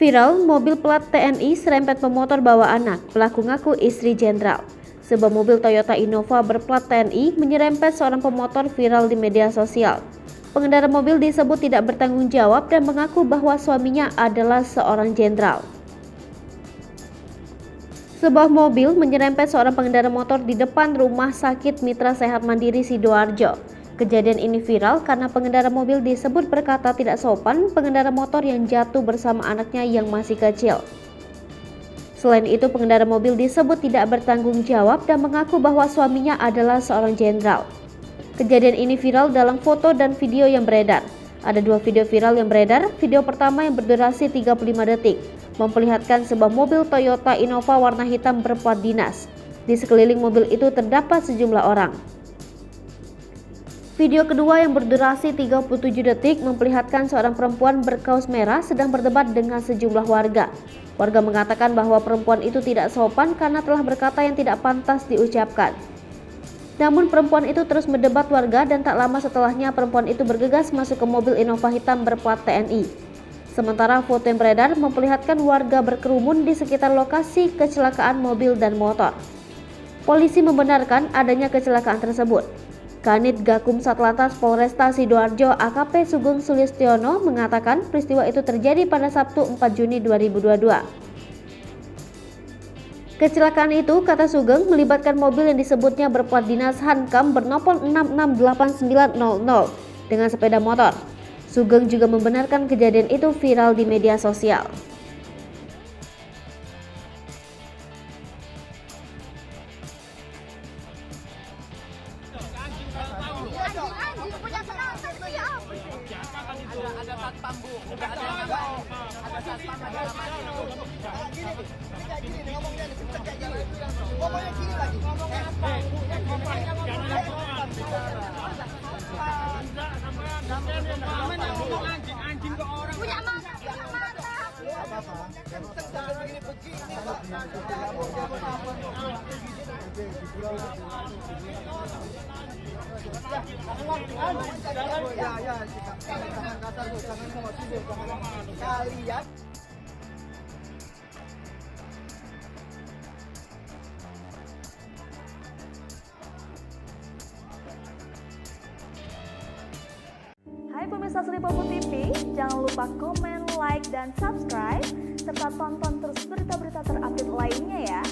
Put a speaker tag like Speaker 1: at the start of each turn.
Speaker 1: Viral, mobil plat TNI serempet pemotor bawa anak, pelaku ngaku istri jenderal. Sebuah mobil Toyota Innova berplat TNI menyerempet seorang pemotor viral di media sosial. Pengendara mobil disebut tidak bertanggung jawab dan mengaku bahwa suaminya adalah seorang jenderal. Sebuah mobil menyerempet seorang pengendara motor di depan Rumah Sakit Mitra Sehat Mandiri Sidoarjo. Kejadian ini viral karena pengendara mobil disebut berkata tidak sopan pengendara motor yang jatuh bersama anaknya yang masih kecil. Selain itu, pengendara mobil disebut tidak bertanggung jawab dan mengaku bahwa suaminya adalah seorang jenderal. Kejadian ini viral dalam foto dan video yang beredar. Ada dua video viral yang beredar. Video pertama yang berdurasi 35 detik memperlihatkan sebuah mobil Toyota Innova warna hitam berplat dinas. Di sekeliling mobil itu terdapat sejumlah orang. Video kedua yang berdurasi 37 detik memperlihatkan seorang perempuan berkaos merah sedang berdebat dengan sejumlah warga. Warga mengatakan bahwa perempuan itu tidak sopan karena telah berkata yang tidak pantas diucapkan. Namun perempuan itu terus mendebat warga dan tak lama setelahnya perempuan itu bergegas masuk ke mobil Innova hitam berplat TNI. Sementara foto yang beredar memperlihatkan warga berkerumun di sekitar lokasi kecelakaan mobil dan motor. Polisi membenarkan adanya kecelakaan tersebut. Kanit Gakum Satlantas Polresta Sidoarjo AKP Sugeng Sulistiono mengatakan peristiwa itu terjadi pada Sabtu 4 Juni 2022. Kecelakaan itu, kata Sugeng, melibatkan mobil yang disebutnya berplat dinas Hankam bernomor 668900 dengan sepeda motor. Sugeng juga membenarkan kejadian itu viral di media sosial.
Speaker 2: Anjing punya penonton itu ya. Ada satpam bu, ada satpam ada namanya. Gini ngomongnya kayak gini. Ngomongnya gini lagi. Anjing ke orang punya mata. Apa-apa. Begini kalian
Speaker 3: Hai pemirsa Sri Popo TV, jangan lupa komen, like, dan subscribe serta tonton terus berita-berita terupdate lainnya ya.